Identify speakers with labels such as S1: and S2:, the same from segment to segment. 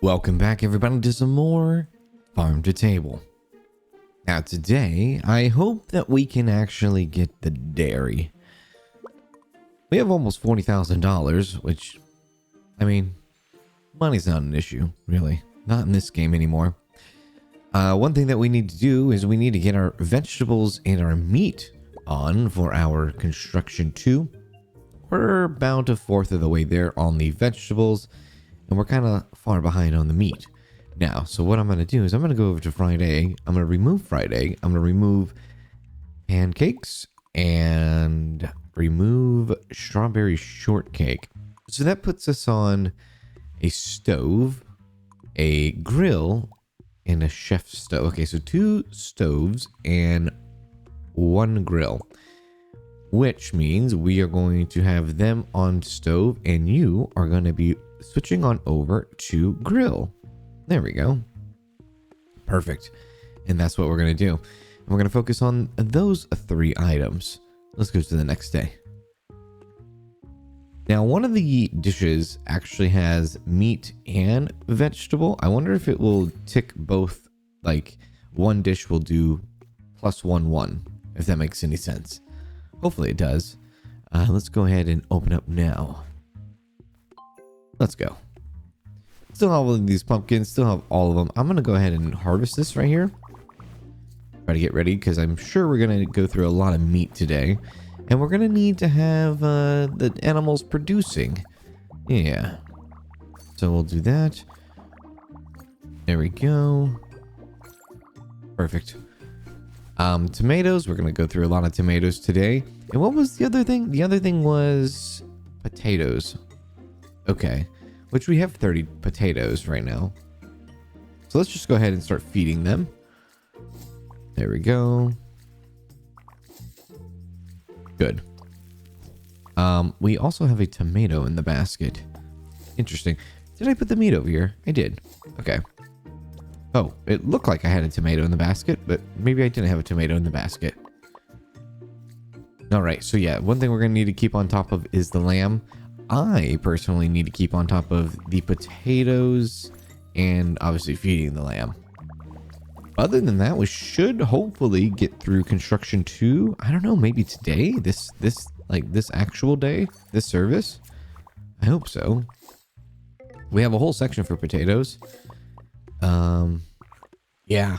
S1: Welcome back, everybody, to some more Farm to Table. Now today, I hope that we can actually get the dairy. We have almost $40,000, which, I mean, money's not an issue, really. Not in this game anymore. One thing that we need to do is we need to get our vegetables and our meat on for our construction 2. We're about a fourth of the way there on the vegetables, and we're kind of far behind on the meat. Now, so what I'm going to do is I'm going to go over to fried egg. I'm going to remove fried egg. I'm going to remove pancakes and remove strawberry shortcake. So that puts us on a stove, a grill, and a chef stove. Okay, so 2 stoves and 1 grill, which means we are going to have them on stove and you are going to be switching on over to grill. There we go. Perfect. And that's what we're going to do. And we're going to focus on those 3 items. Let's go to the next day. Now, one of the dishes actually has meat and vegetable. I wonder if it will tick both, like one dish will do +1, if that makes any sense. Hopefully it does. Let's go ahead and open up now. Let's go. Still have all of these pumpkins, still have all of them. I'm going to go ahead and harvest this right here. Try to get ready because I'm sure we're going to go through a lot of meat today. And we're going to need to have the animals producing. Yeah. So we'll do that. There we go. Perfect. Tomatoes. We're going to go through a lot of tomatoes today. And what was the other thing? The other thing was potatoes. Okay. Which we have 30 potatoes right now. So let's just go ahead and start feeding them. There we go. Good. We also have a tomato in the basket. Interesting. Did I put the meat over here? I did. Okay. Oh, it looked like I had a tomato in the basket, but maybe I didn't have a tomato in the basket. All right. So yeah, one thing we're going to need to keep on top of is the lamb. I personally need to keep on top of the potatoes and obviously feeding the lamb. Other than that, we should hopefully get through construction 2. I don't know, maybe today, this actual day, this service. I hope so. We have a whole section for potatoes. Yeah,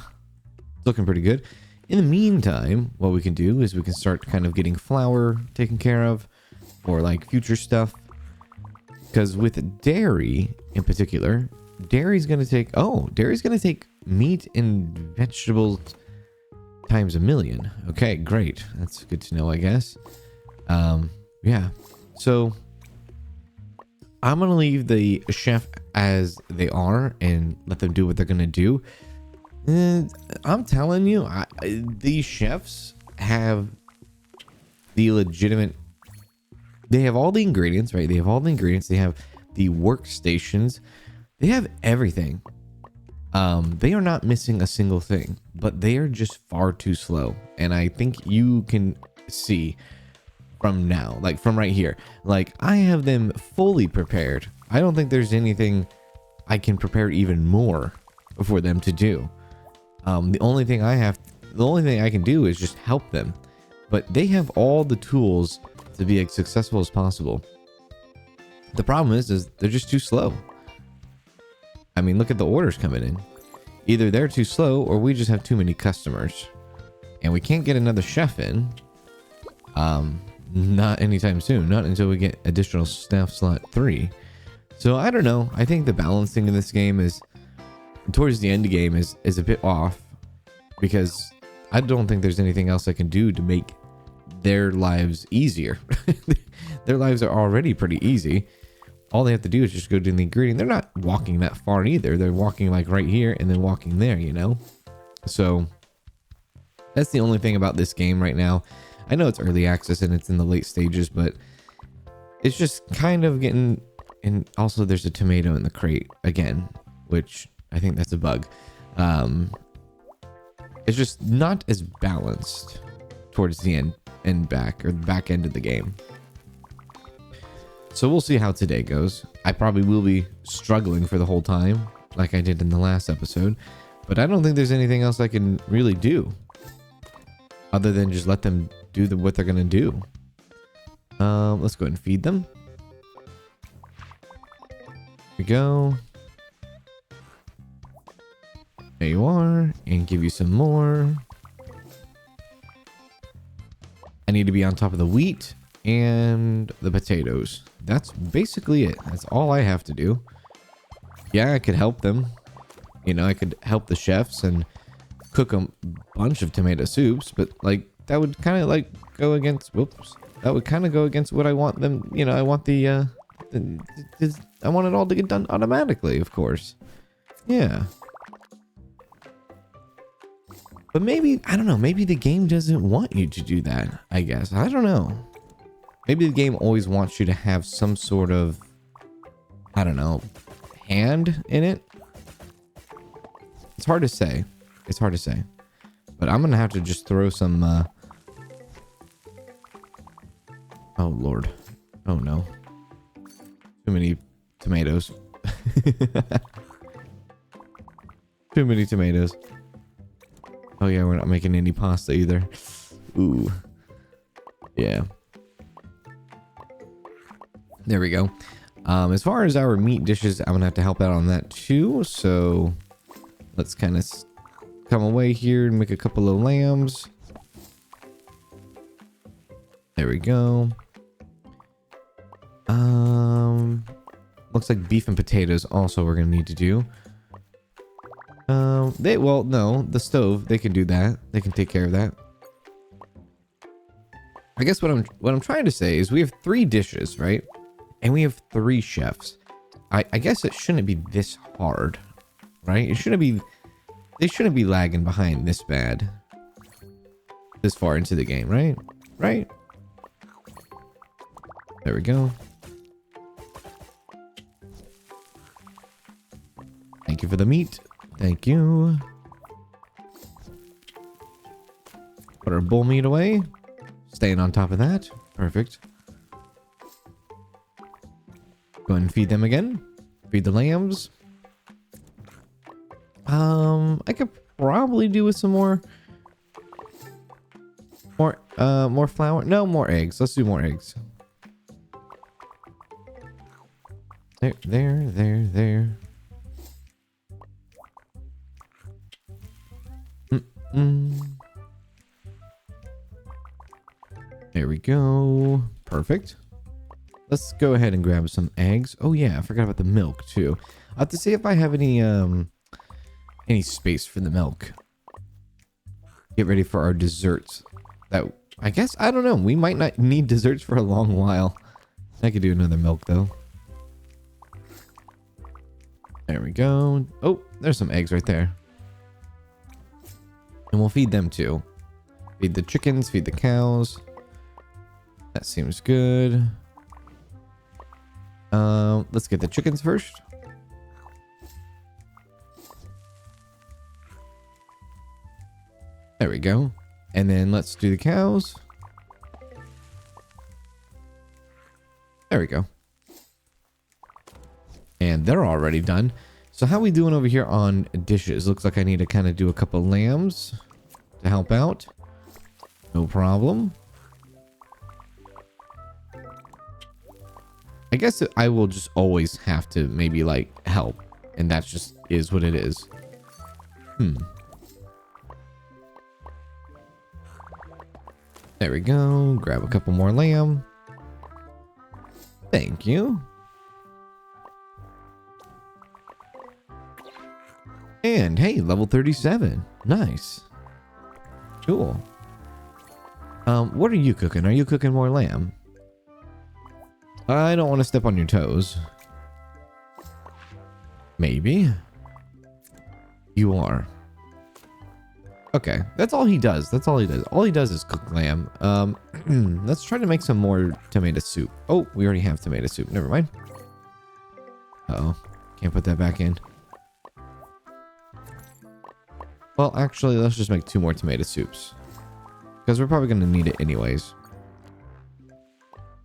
S1: it's looking pretty good. In the meantime, what we can do is we can start kind of getting flour taken care of or like future stuff. Because with dairy in particular, dairy's going to take meat and vegetables times 1,000,000. Okay, great. That's good to know, I guess. Yeah. So I'm going to leave the chef as they are and let them do what they're going to do. And I'm telling you, these chefs have the legitimate. They have all the ingredients, right? They have all the ingredients. They have the workstations. They have everything. They are not missing a single thing, but they are just far too slow. And I think you can see from now, like from right here, like I have them fully prepared. I don't think there's anything I can prepare even more for them to do. The only thing I can do is just help them, but they have all the tools to be as successful as possible. The problem is they're just too slow. I mean, look at the orders coming in. Either they're too slow or we just have too many customers. And we can't get another chef in. Not anytime soon. Not until we get additional staff slot 3. So I don't know. I think the balancing in this game is towards the end game is a bit off. Because I don't think there's anything else I can do to make their lives easier. Their lives are already pretty easy. All they have to do is just go do the ingredient. They're not walking that far either. They're walking like right here and then walking there, you know? So that's the only thing about this game right now. I know it's early access and it's in the late stages, but it's just kind of getting. And also there's a tomato in the crate again, which I think that's a bug. It's just not as balanced towards the end and back end of the game. So we'll see how today goes. I probably will be struggling for the whole time like I did in the last episode. But I don't think there's anything else I can really do other than just let them do what they're gonna do. Let's go ahead and feed them. Here we go. There you are, and give you some more. I need to be on top of the wheat and the potatoes. That's basically it. That's all I have to do. Yeah, I could help them. You know, I could help the chefs and cook a bunch of tomato soups, but like that would kind of like go against, whoops. That would kind of go against what I want them, you know, I want I want it all to get done automatically, of course. Yeah. But maybe, I don't know, maybe the game doesn't want you to do that, I guess. I don't know. Maybe the game always wants you to have some sort of, I don't know, hand in it. It's hard to say. It's hard to say. But I'm going to have to just throw some, oh, Lord. Oh, no. Too many tomatoes. Too many tomatoes. Oh yeah, we're not making any pasta either. Ooh. Yeah. There we go. As far as our meat dishes, I'm gonna have to help out on that too. So let's kind of come away here and make a couple of lambs. There we go. Looks like beef and potatoes also we're gonna need to do. Well, no, the stove, they can do that. They can take care of that. I guess what I'm trying to say is we have 3 dishes, right? And we have 3 chefs. I guess it shouldn't be this hard, right? It shouldn't be, they shouldn't be lagging behind this bad. This far into the game, right? Right? There we go. Thank you for the meat. Thank you. Put our bull meat away. Staying on top of that. Perfect. Go ahead and feed them again. Feed the lambs. I could probably do with some more flour. No, more eggs. Let's do more eggs. There. There we go. Perfect. Let's go ahead and grab some eggs. Oh yeah, I forgot about the milk too. I have to see if I have any space for the milk. Get ready for our desserts. That, I guess, I don't know. We might not need desserts for a long while. I could do another milk though. There we go. Oh, there's some eggs right there. And we'll feed them too. Feed the chickens, feed the cows. That seems good. Let's get the chickens first. There we go. And then let's do the cows. There we go. And they're already done. So how we doing over here on dishes? Looks like I need to kind of do a couple lambs to help out. No problem. I guess I will just always have to maybe like help. And that just is what it is. There we go. Grab a couple more lamb. Thank you. And hey, level 37. Nice. Cool. What are you cooking? Are you cooking more lamb? I don't want to step on your toes. Maybe. You are. Okay, that's all he does. That's all he does. All he does is cook lamb. Let's try to make some more tomato soup. Oh, we already have tomato soup. Never mind. Uh-oh. Can't put that back in. Well, actually, let's just make 2 more tomato soups. Because we're probably going to need it anyways.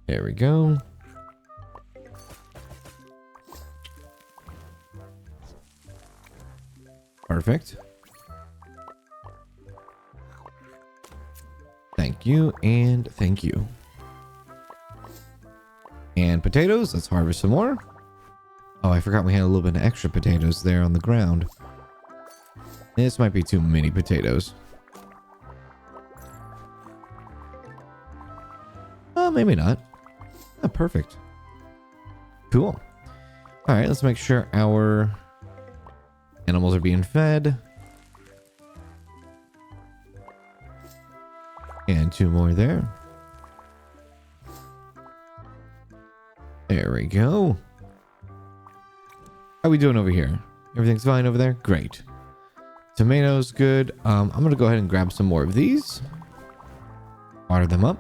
S1: There we go. Perfect. Thank you, and thank you. And potatoes, let's harvest some more. Oh, I forgot we had a little bit of extra potatoes there on the ground. This might be too many potatoes. Oh, maybe not. Oh, perfect. Cool. All right, let's make sure our animals are being fed. And 2 more there. There we go. How are we doing over here? Everything's fine over there? Great. Tomatoes, good. I'm going to go ahead and grab some more of these. Water them up.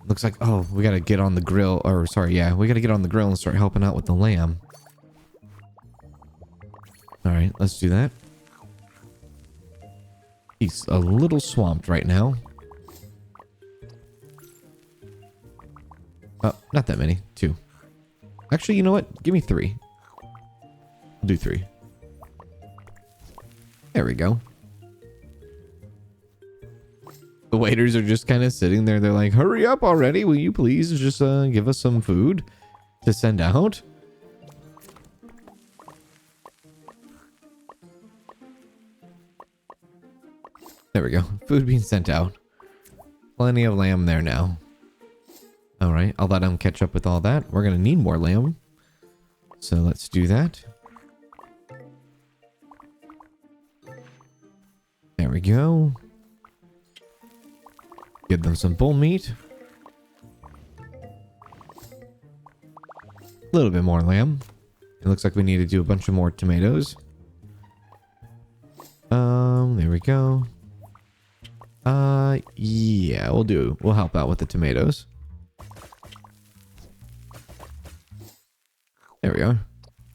S1: Looks like, oh, we got to get on the grill. Or, sorry, yeah. We got to get on the grill and start helping out with the lamb. All right, let's do that. He's a little swamped right now. Oh, not that many. 2. Actually, you know what? Give me 3. I'll do 3. There we go. The waiters are just kind of sitting there. They're like, hurry up already. Will you please just give us some food to send out? There we go. Food being sent out. Plenty of lamb there now. All right. I'll let them catch up with all that. We're going to need more lamb. So let's do that. There we go. Give them some bull meat. A little bit more lamb. It looks like we need to do a bunch of more tomatoes. There we go. Yeah, we'll help out with the tomatoes. There we are.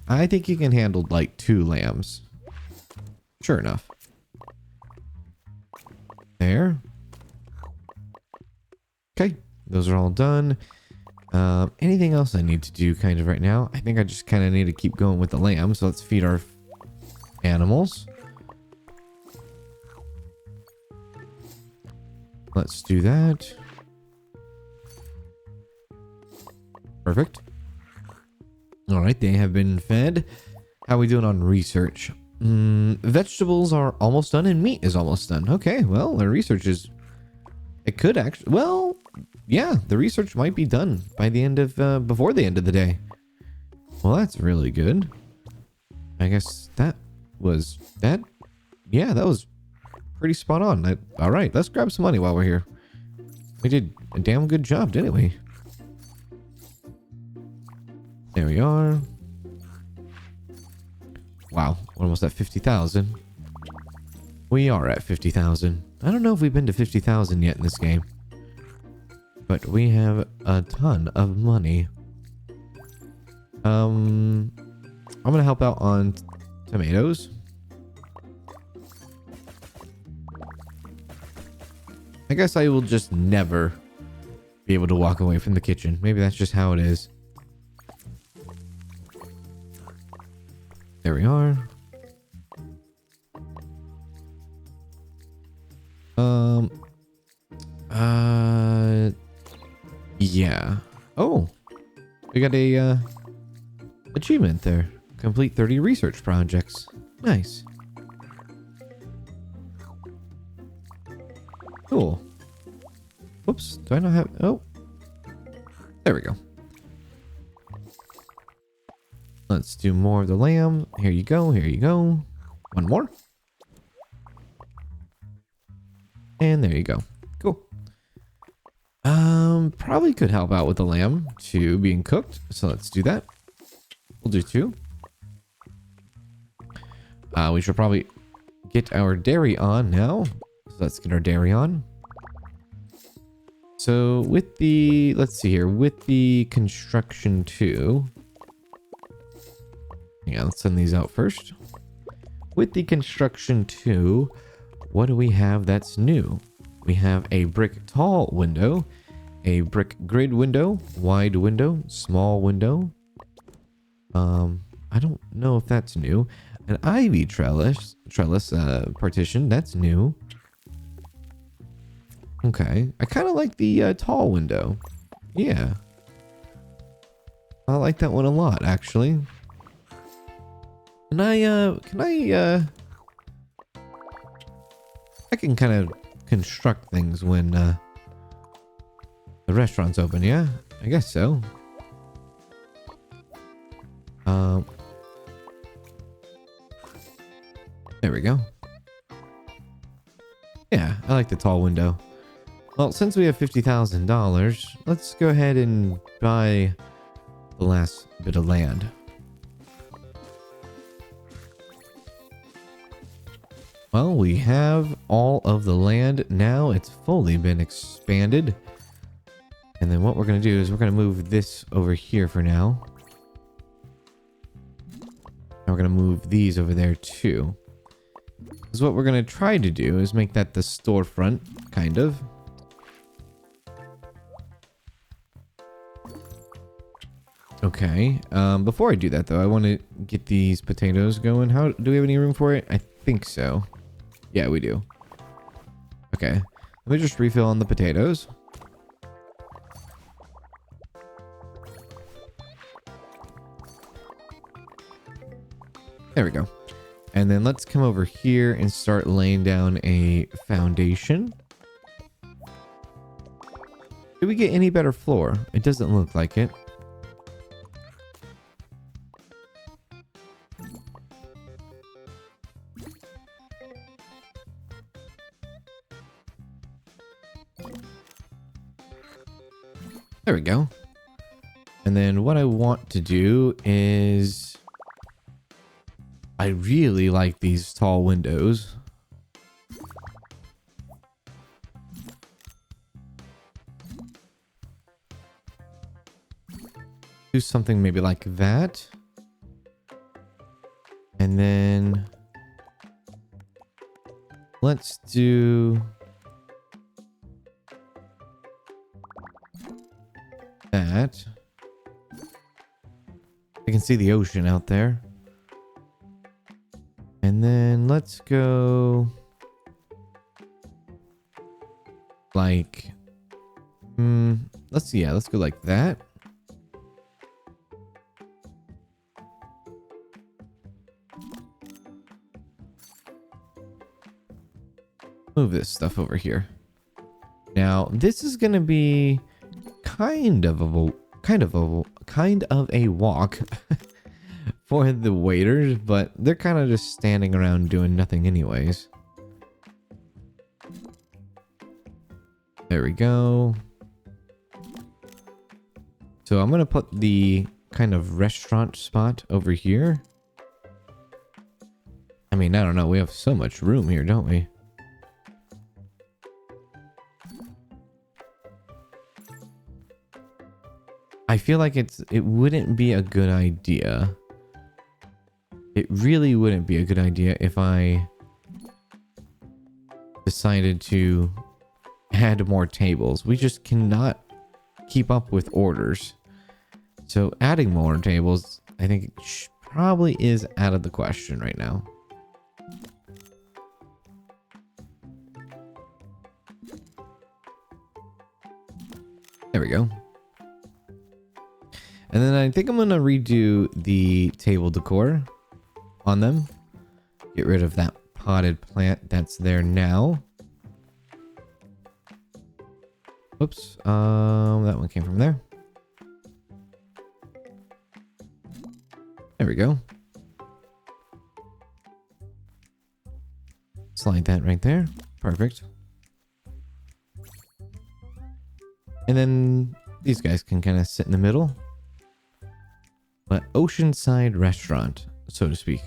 S1: I think you can handle like 2 lambs. Sure enough. There. Okay, those are all done. Anything else I need to do kind of right now? I think I just kind of need to keep going with the lamb. So let's feed our animals. Let's do that. Perfect. All right, they have been fed. How are we doing on research? Vegetables are almost done and meat is almost done. Okay, well, the research is... It could actually... Well, yeah, the research might be done by the end of... before the end of the day. Well, that's really good. I guess that was... That? Yeah, that was pretty spot on. All right, let's grab some money while we're here. We did a damn good job, didn't we? There we are. Wow, we're almost at 50,000. We are at 50,000. I don't know if we've been to 50,000 yet in this game. But we have a ton of money. I'm going to help out on tomatoes. I guess I will just never be able to walk away from the kitchen. Maybe that's just how it is. There we are. Yeah. Oh, we got a achievement there. Complete 30 research projects. Nice. Cool. Whoops. Do I not have... Oh. There we go. Let's do more of the lamb. Here you go. Here you go. One more. And there you go. Cool. Probably could help out with the lamb too being cooked. So let's do that. We'll do 2. We should probably get our dairy on now. So let's get our dairy on. So with the, let's see here, with the construction 2. Yeah, let's send these out first. With the construction 2, what do we have that's new? We have a brick tall window, a brick grid window, wide window, small window, I don't know if that's new. An ivy trellis partition, that's new. Okay, I kind of like the tall window. Yeah, I like that one a lot, actually. I can kind of construct things when the restaurant's open. Yeah, I guess so. There we go. Yeah, I like the tall window. Well, since we have $50,000, let's go ahead and buy the last bit of land. Well, we have all of the land now. It's fully been expanded. And then what we're going to do is we're going to move this over here for now. And we're going to move these over there too. Because what we're going to try to do is make that the storefront, kind of. Okay. Before I do that, though, I want to get these potatoes going. How do we have any room for it? I think so. Yeah, we do. Okay. Let me just refill on the potatoes. There we go. And then let's come over here and start laying down a foundation. Did we get any better floor? It doesn't look like it. There we go. And then what I want to do is... I really like these tall windows. Do something maybe like that. And then... let's do... that. I can see the ocean out there. And then let's go like let's go like that. Move this stuff over here. Now, this is going to be kind of a walk for the waiters, but they're kind of just standing around doing nothing anyways. There we go. So I'm going to put the kind of restaurant spot over here. I mean, I don't know. We have so much room here, don't we? I feel like it wouldn't be a good idea. It really wouldn't be a good idea if I decided to add more tables. We just cannot keep up with orders. So adding more tables, I think it probably is out of the question right now. There we go. And then I think I'm going to redo the table decor on them. Get rid of that potted plant that's there now. Oops. That one came from there. There we go. Slide that right there. Perfect. And then these guys can kind of sit in the middle. But oceanside restaurant, so to speak.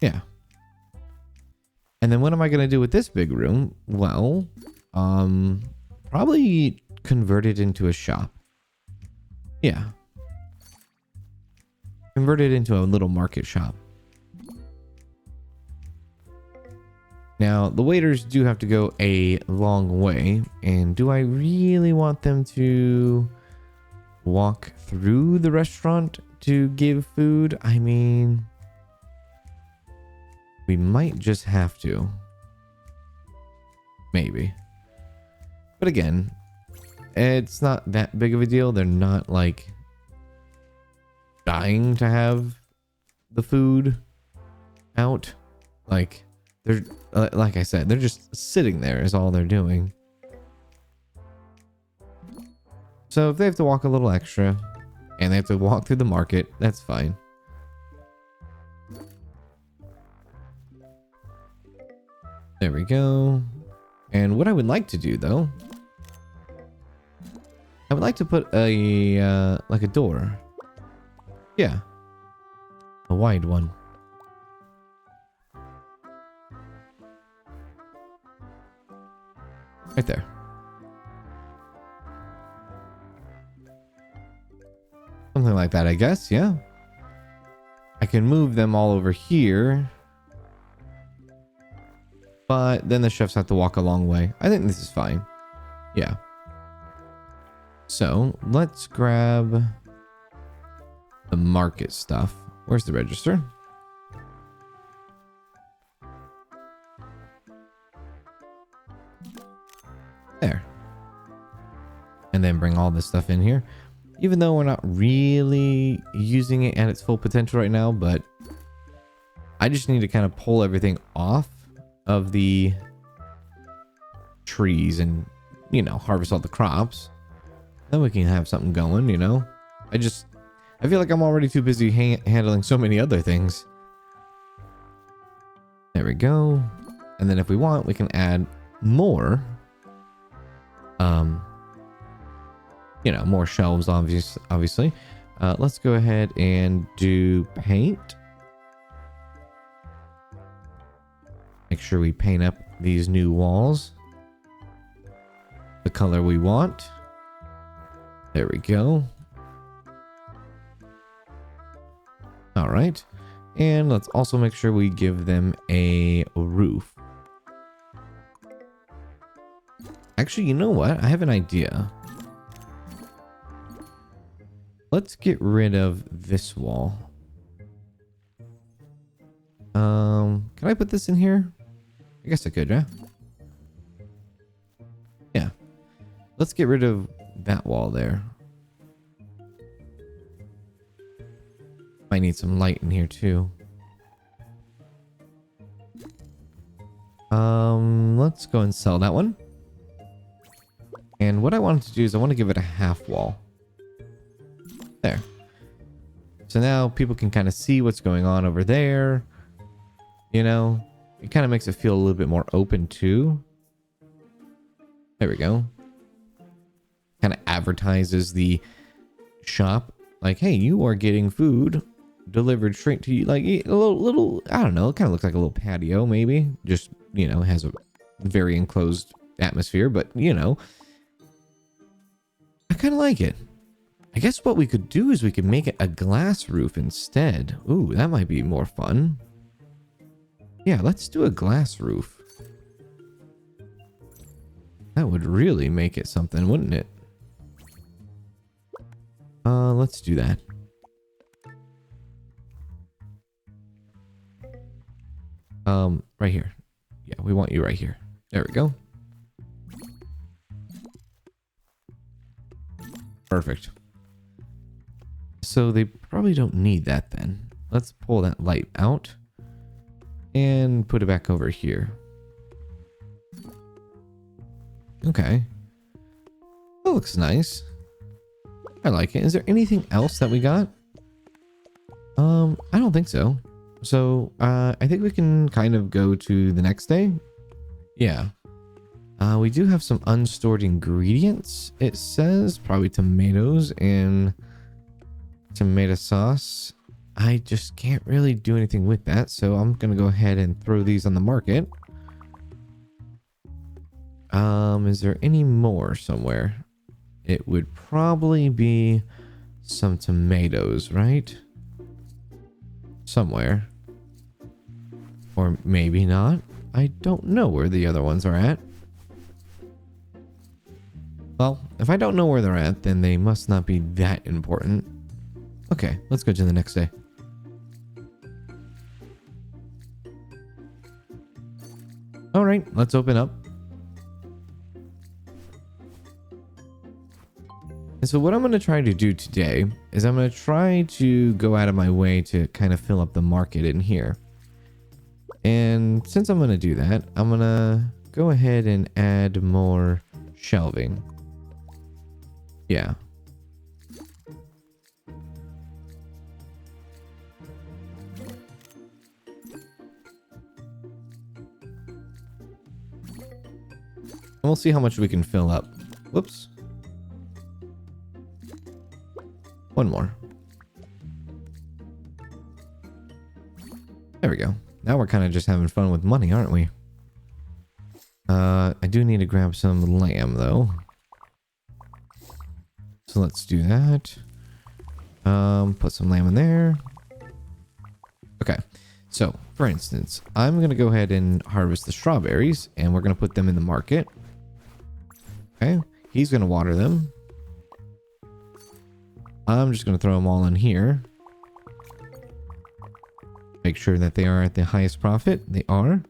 S1: Yeah. And then what am I going to do with this big room? Well, probably convert it into a shop. Yeah. Convert it into a little market shop. Now, the waiters do have to go a long way. And do I really want them to walk through the restaurant to give food? I mean, we might just have to. Maybe. But again, it's not that big of a deal. They're not like dying to have the food out. Like they're like I said, they're just sitting there is all they're doing. So if they have to walk a little extra and they have to walk through the market, that's fine. There we go. And what I would like to do though, I would like to put a like a door. Yeah. A wide one. Right there. Something like that, I guess, yeah. I can move them all over here. But then the chefs have to walk a long way. I think this is fine. Yeah. So, let's grab the market stuff. Where's the register? There. And then bring all this stuff in here. Even though we're not really using it at its full potential right now, but I just need to kind of pull everything off of the trees and, you know, harvest all the crops. Then we can have something going, you know. I feel like I'm already too busy handling so many other things. There we go. And then if we want, we can add more. You know, more shelves, obviously. Let's go ahead and do paint. Make sure we paint up these new walls the color we want. There we go. All right. And let's also make sure we give them a roof. Actually, you know what? I have an idea. Let's get rid of this wall. Can I put this in here? I guess I could, yeah? Yeah. Let's get rid of that wall there. Might need some light in here too. Let's go and sell that one. And what I wanted to do is I want to give it a half wall. There. So now people can kind of see what's going on over there. You know, it kind of makes it feel a little bit more open too. There we go. Kind of advertises the shop like, hey, you are getting food delivered straight to you. Like a little, I don't know, it kind of looks like a little patio maybe. Just, you know, has a very enclosed atmosphere, but you know, I kind of like it. I guess what we could do is we could make it a glass roof instead. Ooh, that might be more fun. Yeah, let's do a glass roof. That would really make it something, wouldn't it? Let's do that. Right here. Yeah, we want you right here. There we go. Perfect. So they probably don't need that then. Let's pull that light out and put it back over here. Okay. That looks nice. I like it. Is there anything else that we got? I don't think so. So, I think we can kind of go to the next day. Yeah. We do have some unstored ingredients. It says probably tomatoes and tomato sauce. I just can't really do anything with that, so I'm gonna go ahead and throw these on the market. Is there any more somewhere? It would probably be some tomatoes, right? Somewhere. Or maybe not. I don't know where the other ones are at. Well, if I don't know where they're at, then they must not be that important. Okay, let's go to the next day. All right, let's open up. And so what I'm going to try to do today is I'm going to try to go out of my way to kind of fill up the market in here. And since I'm going to do that, I'm going to go ahead and add more shelving. Yeah. And we'll see how much we can fill up. Whoops. One more. There we go. Now we're kind of just having fun with money, aren't we? I do need to grab some lamb, though. So let's do that. Put some lamb in there. Okay. So, for instance, I'm going to go ahead and harvest the strawberries, and we're going to put them in the market. Okay. He's going to water them. I'm just going to throw them all in here. Make sure that they are at the highest profit. They are.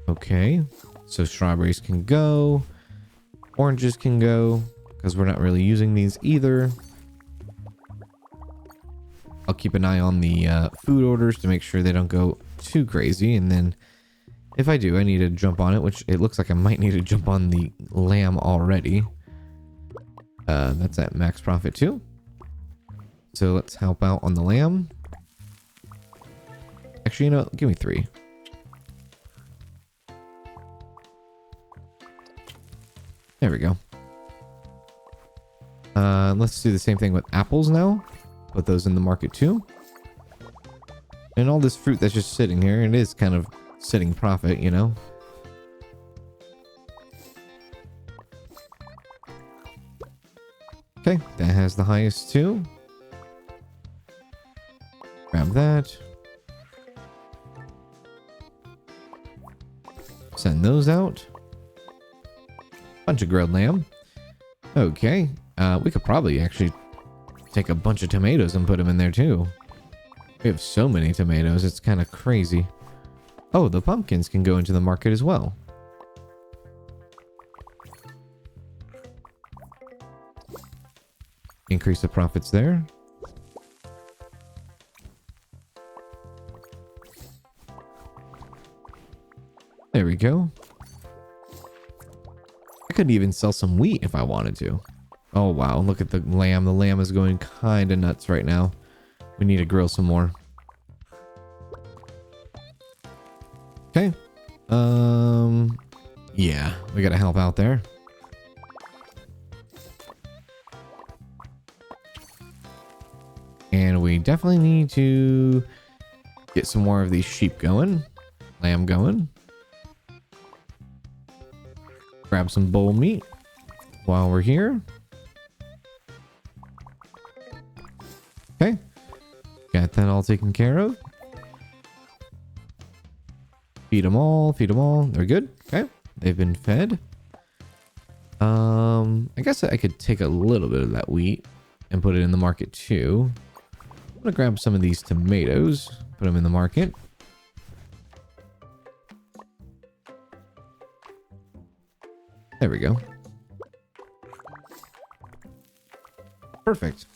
S1: Okay. So strawberries can go. Oranges can go, because we're not really using these either. I'll keep an eye on the food orders to make sure they don't go too crazy. And then if I do, I need to jump on it, which it looks like I might need to jump on the lamb already. That's at max profit too. So let's help out on the lamb. Actually, you know, give me 3. There we go. Let's do the same thing with apples now. Put those in the market too. And all this fruit that's just sitting here, it is kind of sitting profit, you know. Okay, that has the highest too. Grab that. Send those out. Bunch of grilled lamb. Okay, we could probably actually take a bunch of tomatoes and put them in there too. We have so many tomatoes, it's kind of crazy. Oh, the pumpkins can go into the market as well. Increase the profits there. There we go. I could even sell some wheat if I wanted to. Oh, wow. Look at the lamb. The lamb is going kind of nuts right now. We need to grill some more. Okay. Yeah, we got to help out there. And we definitely need to get some more of these sheep going. Lamb going. Grab some bull meat while we're here. Okay. Got that all taken care of. Feed them all. Feed them all. They're good. Okay. They've been fed. I guess I could take a little bit of that wheat and put it in the market too. I'm gonna grab some of these tomatoes, put them in the market. There we go. Perfect.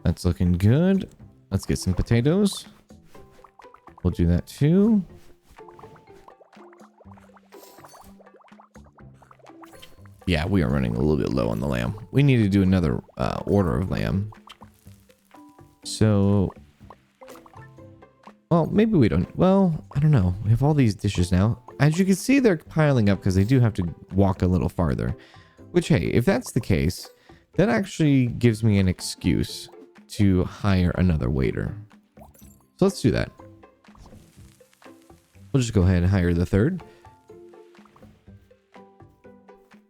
S1: That's looking good. Let's get some potatoes. We'll do that too. Yeah, we are running a little bit low on the lamb. We need to do another order of lamb. So, well, maybe we don't. Well, I don't know. We have all these dishes now. As you can see, they're piling up because they do have to walk a little farther. Which, hey, if that's the case, that actually gives me an excuse to hire another waiter. So let's do that. We'll just go ahead and hire the third.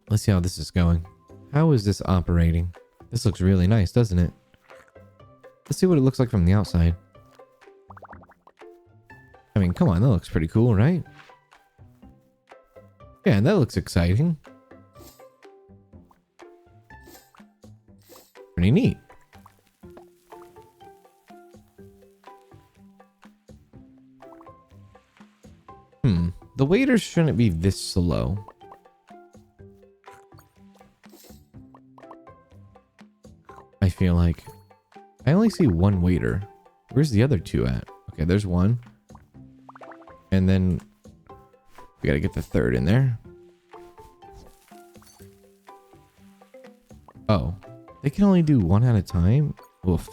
S1: Let's see how this is going. How is this operating? This looks really nice, doesn't it? Let's see what it looks like from the outside. mean, come on, that looks pretty cool, right? Yeah, that looks exciting. Pretty neat. The waiters shouldn't be this slow. I feel like I only see one waiter. Where's the other two at? Okay, there's one. And then we gotta get the third in there. Oh, they can only do one at a time? Oof.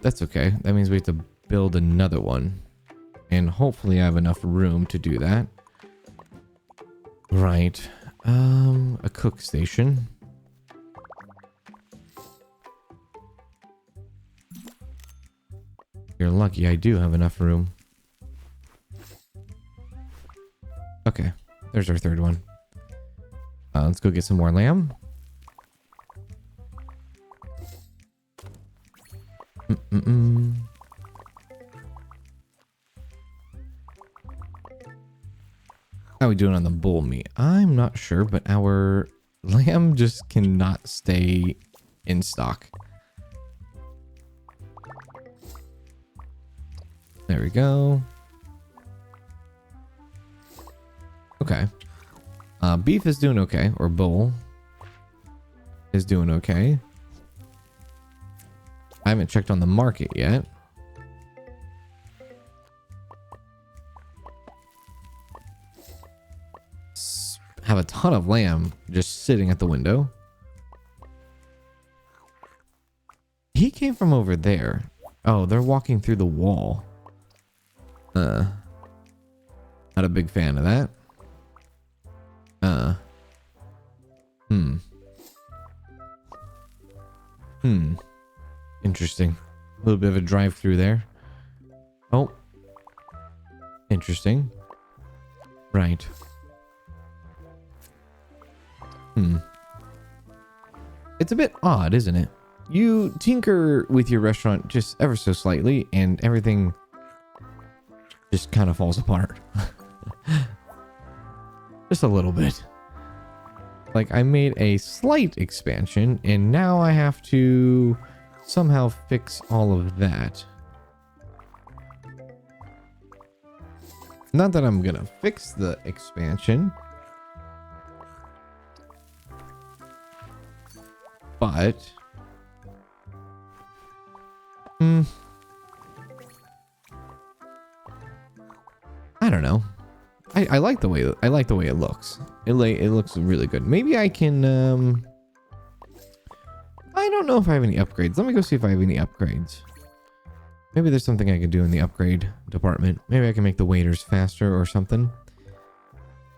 S1: That's okay. That means we have to build another one. And hopefully I have enough room to do that. Right. A cook station. You're lucky I do have enough room. Okay. There's our third one. Let's go get some more lamb. How are we doing on the bull meat? I'm not sure, but our lamb just cannot stay in stock. There we go. Okay. Beef is doing okay, or bull is doing okay. I haven't checked on the market yet. Have a ton of lamb just sitting at the window. He came from over there. Oh, they're walking through the wall. Not a big fan of that. Interesting. A little bit of a drive through there. Oh. Interesting. Right. It's a bit odd, isn't it? You tinker with your restaurant just ever so slightly and everything just kind of falls apart. Just a little bit. Like, I made a slight expansion and now I have to somehow fix all of that. Not that I'm gonna fix the expansion, but I don't know. I like the way it looks. It looks really good. Maybe I can I don't know if I have any upgrades. Let me go see if I have any upgrades. Maybe there's something I can do in the upgrade department. Maybe I can make the waiters faster or something.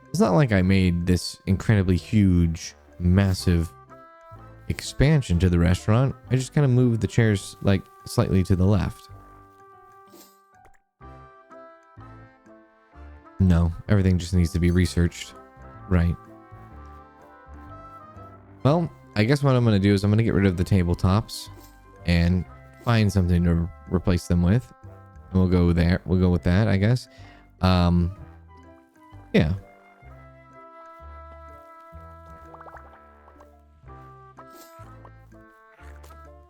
S1: It's not like I made this incredibly huge, massive expansion to the restaurant. I just kind of moved the chairs like slightly to the left. No, everything just needs to be researched. Right. Well, I guess what I'm going to do is I'm going to get rid of the tabletops and find something to replace them with. And we'll go there. We'll go with that, I guess. Yeah.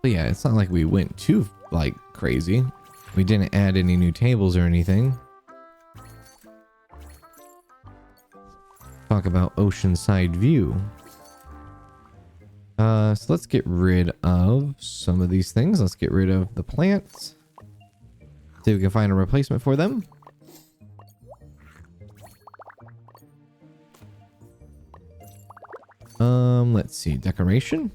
S1: But yeah, it's not like we went too, like, crazy. We didn't add any new tables or anything. Talk about oceanside view. So let's get rid of some of these things. Let's get rid of the plants. See if we can find a replacement for them. Let's see. Decoration.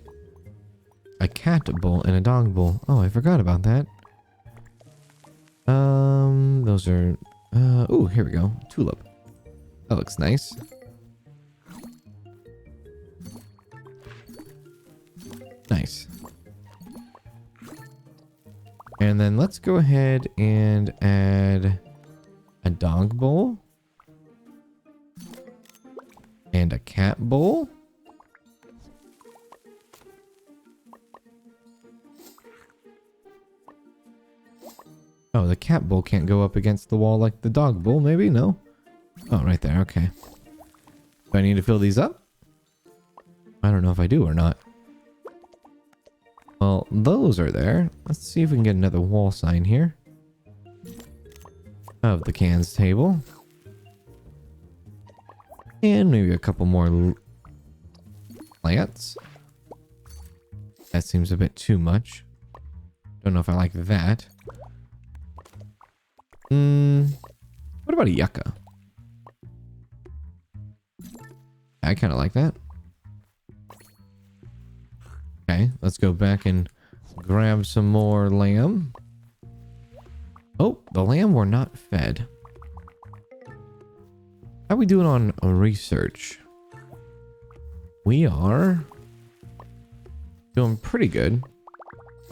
S1: A cat bowl and a dog bowl. Oh, I forgot about that. Those are... oh, here we go. Tulip. That looks nice. Nice. And then let's go ahead and add a dog bowl. And a cat bowl. Oh, the cat bowl can't go up against the wall like the dog bowl, maybe? No? Oh, right there. Okay. Do I need to fill these up? I don't know if I do or not. Well, those are there. Let's see if we can get another wall sign here. Of the cans table. And maybe a couple more plants. That seems a bit too much. Don't know if I like that. What about a yucca? I kind of like that. Okay, let's go back and grab some more lamb. Oh, the lamb were not fed. How are we doing on research? We are doing pretty good.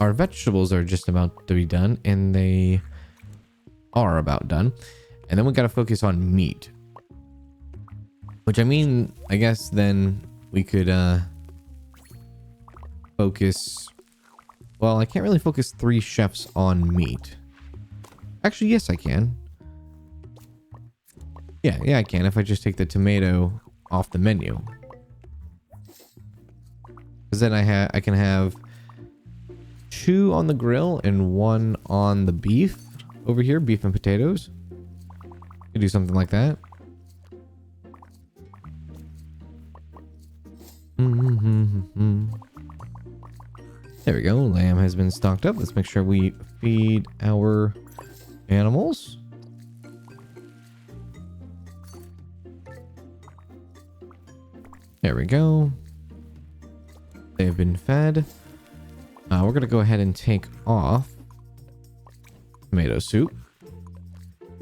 S1: Our vegetables are just about to be done, and they are about done. And then we got to focus on meat. Which I mean, I guess then we could focus... Well, I can't really focus 3 chefs on meat. Actually, yes, I can. Yeah, I can if I just take the tomato off the menu. Because then I can have 2 on the grill and 1 on the beef. Over here, beef and potatoes. Could do something like that. There we go. Lamb has been stocked up. Let's make sure we feed our animals. There we go. They have been fed. We're going to go ahead and take off tomato soup.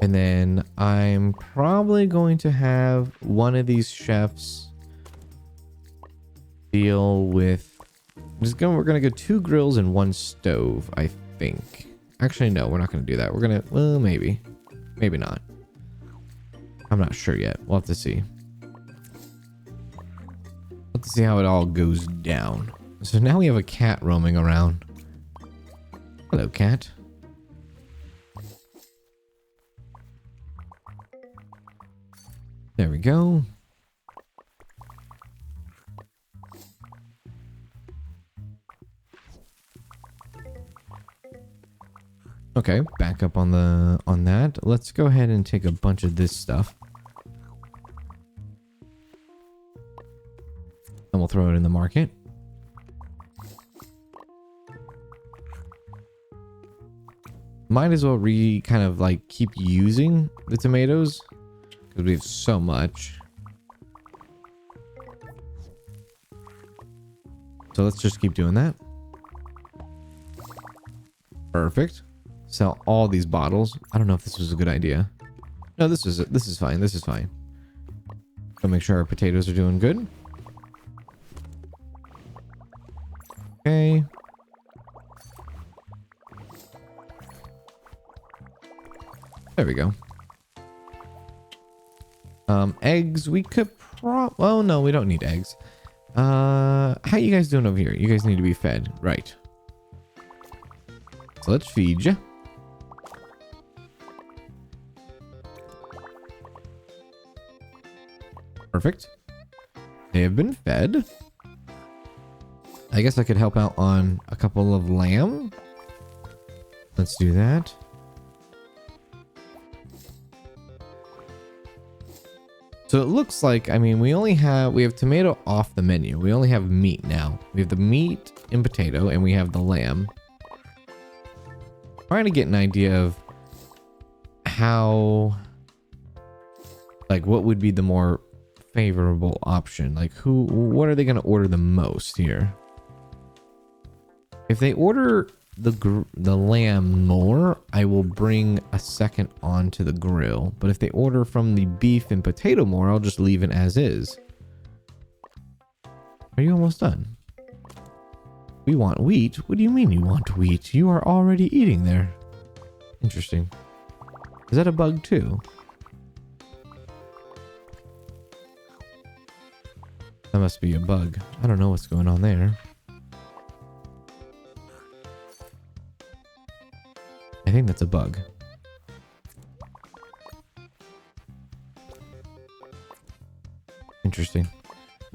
S1: And then I'm probably going to have one of these chefs deal with... we're going to go 2 grills and 1 stove, I think. Actually, no, we're not going to do that. We're going to... well, maybe. Maybe not. I'm not sure yet. We'll have to see. Let's see how it all goes down. So now we have a cat roaming around. Hello, cat. There we go. Okay, back up on that. Let's go ahead and take a bunch of this stuff. And we'll throw it in the market. Might as well kind of like keep using the tomatoes because we have so much. So let's just keep doing that. Perfect. Sell all these bottles. I don't know if this was a good idea. No, this is fine. This is fine. Go make sure our potatoes are doing good. Okay. There we go. Eggs. We could oh no, we don't need eggs. How you guys doing over here? You guys need to be fed, right? So let's feed you. Perfect. They have been fed. I guess I could help out on a couple of lamb. Let's do that. So it looks like, I mean, we have tomato off the menu. We only have meat now. We have the meat and potato, and we have the lamb. Trying to get an idea of how, like, what would be the more favorable option? Like, what are they going to order the most here? If they order the lamb more, I will bring a second onto the grill. But if they order from the beef and potato more, I'll just leave it as is. Are you almost done? We want wheat? What do you mean you want wheat? You are already eating there. Interesting. Is that a bug too? That must be a bug. I don't know what's going on there. I think that's a bug. Interesting.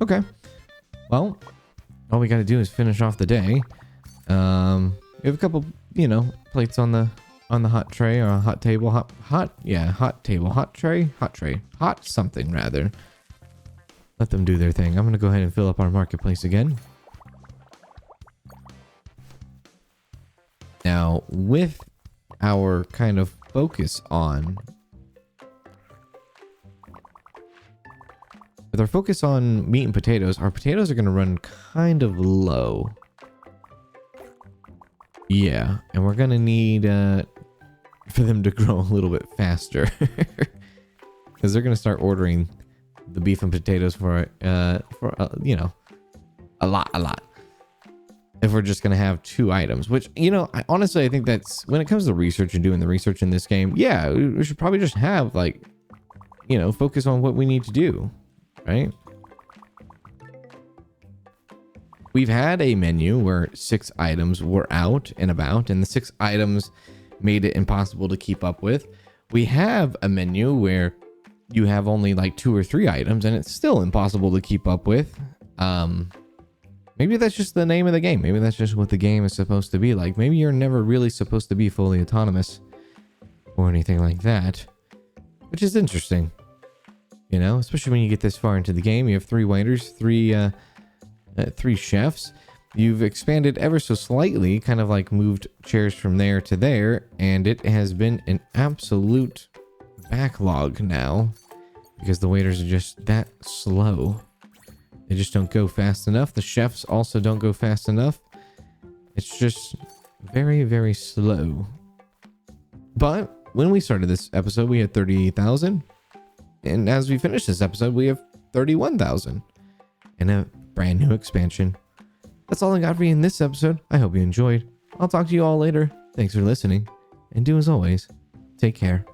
S1: Okay. Well, all we got to do is finish off the day. We have a couple, plates on the hot tray or a hot table, hot something rather. Let them do their thing. I'm going to go ahead and fill up our marketplace again. Now, with our kind of focus on... With our focus on meat and potatoes, our potatoes are going to run kind of low. Yeah, and we're going to need for them to grow a little bit faster. Because they're going to start ordering the beef and potatoes for a lot. If we're just going to have 2 items, which, I think that's, when it comes to research and doing the research in this game, yeah, we should probably just have, like, focus on what we need to do, right? We've had a menu where 6 items were out and about, and the 6 items made it impossible to keep up with. We have a menu where you have only like 2 or 3 items, and it's still impossible to keep up with. Maybe that's just the name of the game. Maybe that's just what the game is supposed to be like. Maybe you're never really supposed to be fully autonomous or anything like that, which is interesting. Especially when you get this far into the game. You have 3 waiters, 3 chefs. You've expanded ever so slightly, kind of like moved chairs from there to there, and it has been an absolute backlog now because the waiters are just that slow. They just don't go fast enough. The chefs also don't go fast enough. It's just very, very slow. But when we started this episode, we had 38,000. And as we finish this episode, we have 31,000. And a brand new expansion. That's all I got for you in this episode. I hope you enjoyed. I'll talk to you all later. Thanks for listening. And do as always, take care.